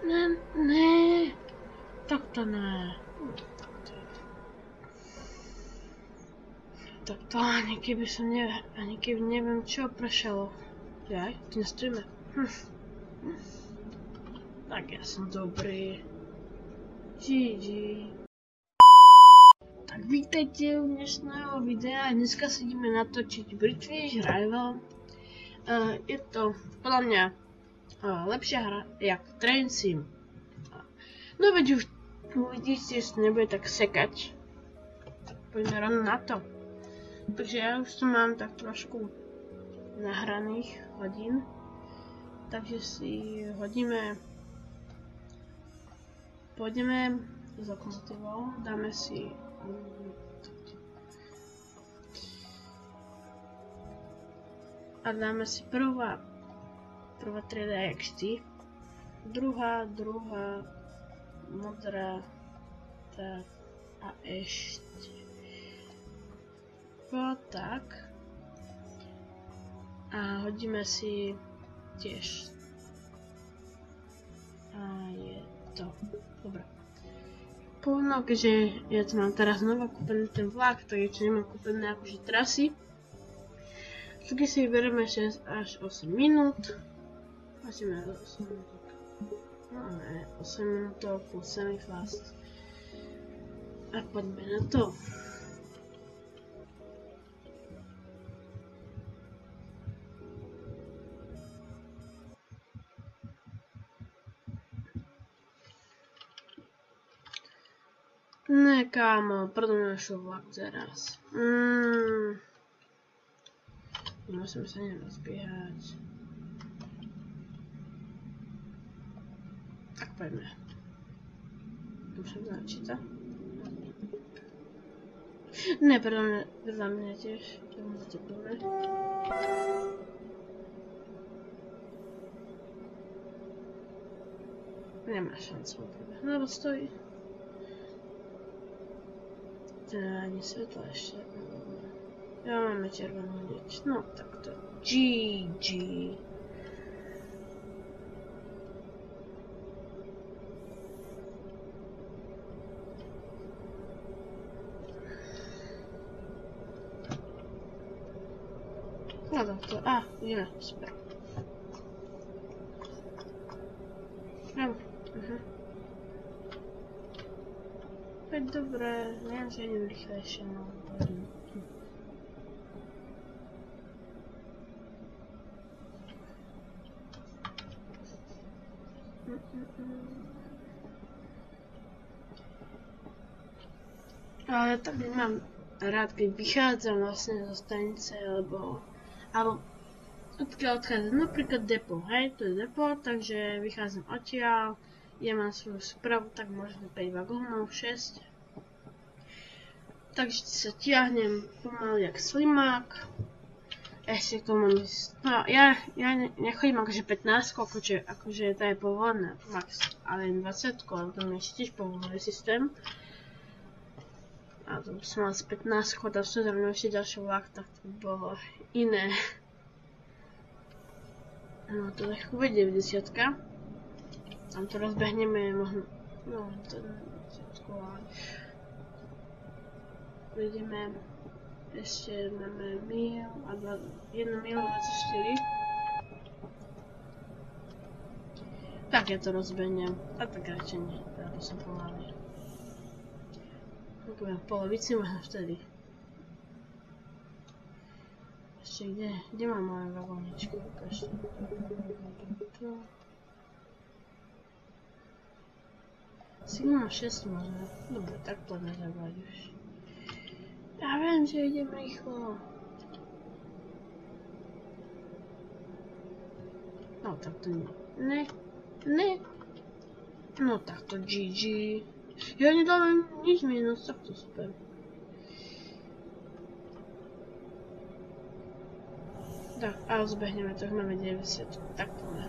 Ne, ne. Tak to ne. Tak to ani keby som ani keby neviem čo prešalo. Jaj, tu nestojíme. Tak ja som dobrý. GG. Tak vítajte u dnešného videa. Dneska si ideme natočiť Bridgefish Rival. Je to podľa mňa lepšia hra jak Train Sim. No veď už uvidíte, že to nebude tak sekať. Tak poďme rovno na to. Takže ja už tu mám tak trošku nahraných hodín. Takže si hodíme. Pôjdeme s lokomotívou, dáme si prvá trieda XT, druhá, modrá, tak a ešte tak a hodíme si tiež a je to dobré. Povno, keďže ja tu mám teraz znova kúpený ten vlak, tak ešte nemám kúpené akože trasy. Vždy si vyberieme 6 až 8 minút. Máte 8 minút. No ne, 8 minútok plus semi-fast. A poďme na to. Ne, kámo, preto nenašiel vlak teraz. Musím sa nerozbiehať. Tak poďme. Musím začítať. Ne, pardon, za mňa tiež. To môžete povedať. Nemá šancu povedať. Lebo stojí. Ani svetla ešte. Ja máme červenú hneď. No tak to GG. No to, ideme, super. Veď dobré, neviem, že idem rýchlejšie, no. Ale tak nemám rád, keď vychádzam vlastne zo stanice, alebo odkiaľ odchádzam, napríklad depo, hej, to je depo, takže vychádzam odtiaľ. Ja mám svoju spravu, tak možno 5 vagónov, 6. Takže sa tiahnem pomaly jak slimák. Ešte k tomu mám ísť. No, ja nechodím akože 15, akože to je povolené, max, ale 20, ale to mi ešte tiež povolený systém. A to by som mal z 15 a vsúdem ešte ďalší vlak, tak to by bolo iné. No, to tak bude 90. Tam to rozbehneme možno, no to je všetko, ale budeme, ešte máme mil a 1 mil 24. Tak ja to rozbehnem, a tak radšej nie, teda to som pomalý. Budeme v polovici, možno vtedy. Ešte kde mám moje vagóničky, ukážte. Sigma 6 možno. Dobre, tak poďme zabať už. Ja viem, že idem rýchlo. No tak to nie. Ne. No tak to GG. Ja nedávam nič minus, tak to super. Tak, a zbehneme, tak máme 90. Tak poďme.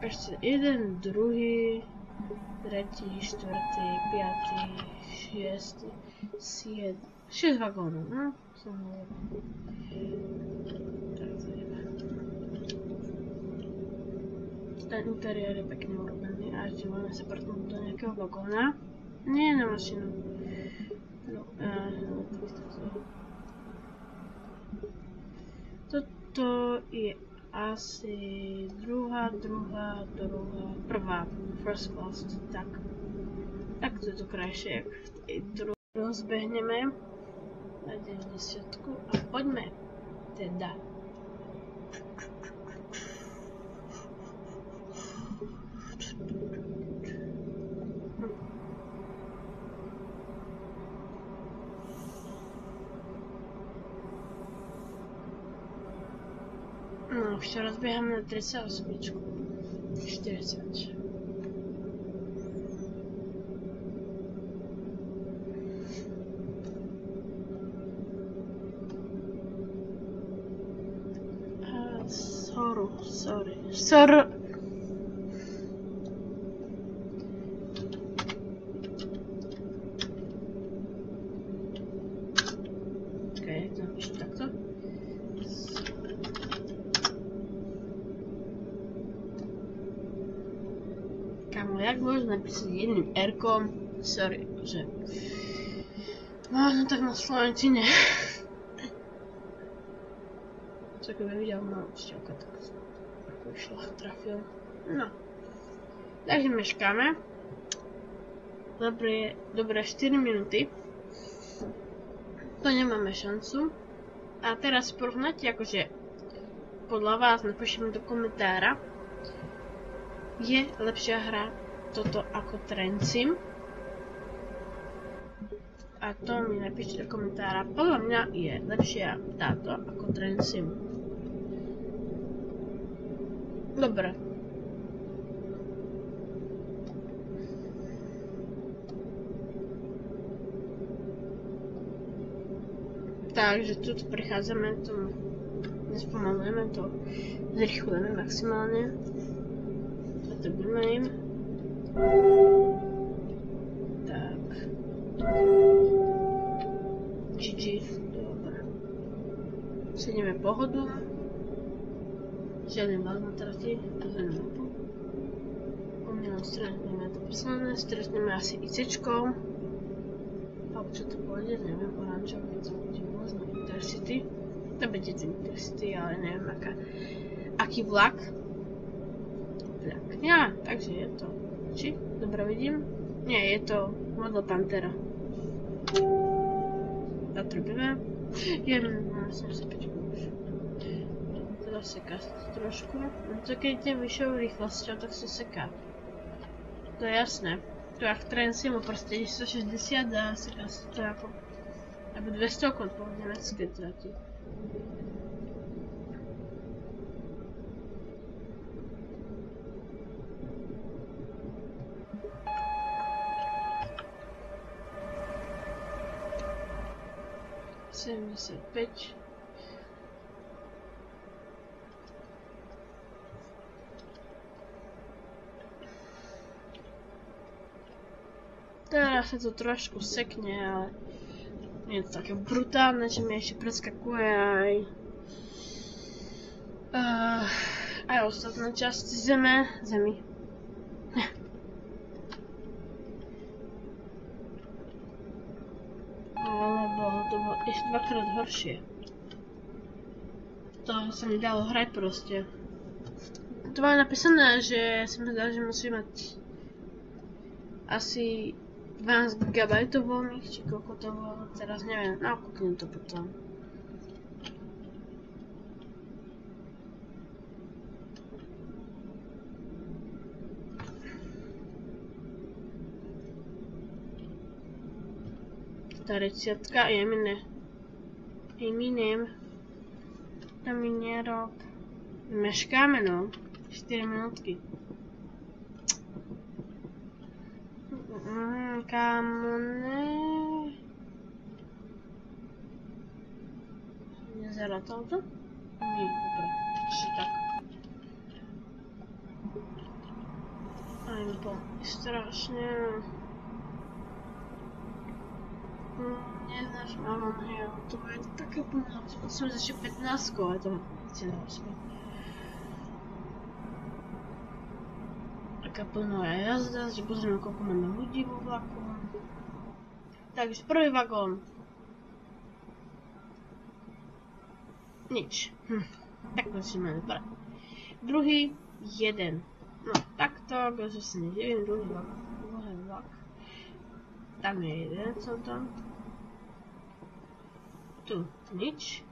Ešte 1, 2, 3, 4, 5, 6, 7, 6 vagónov, no? Tak zajeme. ten interiér je pekne urobený a ešte máme sa prtnúť do nejakého vagóna. Nie na mašinu. No, toto je asi prvá. First class, tak. Tak to je to krajšie, jak v tej druhej. Rozbehneme na 90 a poďme teda. No, ešte rozbiehame na 38. 40. Sorry. Okej, to napíšu takto. Kamo, jak môžem napísať jedným R-kom? Sorry, že... Možno tak na slovenčine. Co keby videl malú šťavka, tak ako šlach trafil. No. Takže meškáme. Dobre 4 minúty. To nemáme šancu. A teraz porovnáte, akože podľa vás napíšeme do komentára. Je lepšia hra toto ako Train Sim? A to mi napíšte do komentára. Podľa mňa je lepšia táto ako Train Sim. Dobre. Takže tu prichádzame, to nespomalujeme, to zrychlujeme maximálne. Zatrbíme im. Tak. GG, dobre. Sedíme pohodu. Žiadny vlak na trati, pozrieme mapu. Umielom stretneme to poslané, stretneme asi ICčkou. Alebo čo to pôjde, neviem, oranžový, to bude možno Intercity. To bude Intercity, ale neviem aký vlak. Ja, takže je to... Či? Dobre vidím? Nie, je to Model Pantera. Zatrubíme. Myslím sa pečku už. Teda seká sa to trošku. No to keď idem vyššou rýchlosťou, tak sa seká. To je jasné. Tu jak Train Simu proste 160 a seká sa to ako... Aby 200 okon povedem, nechci keď tratí. Teraz sa to trošku sekne, ale nie je to také brutálne, že mi ešte preskakuje aj ostatné časti zemi. Alebo to bolo ešte dvakrát horšie. To sa mi dalo hrať proste. To bolo napísané, že som vedel, že musím mať asi 12 GB voľných, či koľko to bolo, teraz neviem, nakúknem to potom. Tá 30 Eminem. To mi nerob. Meškáme no. 4 minútky. Kámo, ne. Nezaratal to? Nie, dobre. Čiže tak. Aj mi bol strašne. Neznáš, mám hej, to bude také pomáhať. Som ešte 15, ale to nechci na 8. taká plná jazda, že pozrieme, koľko máme ľudí vo vlaku. Takže prvý vagón. Nič. Tak musíme dobre. Druhý, jeden. No, takto, že sa nedivím, druhý vlak. Tam je jeden, som tam. Tu nič.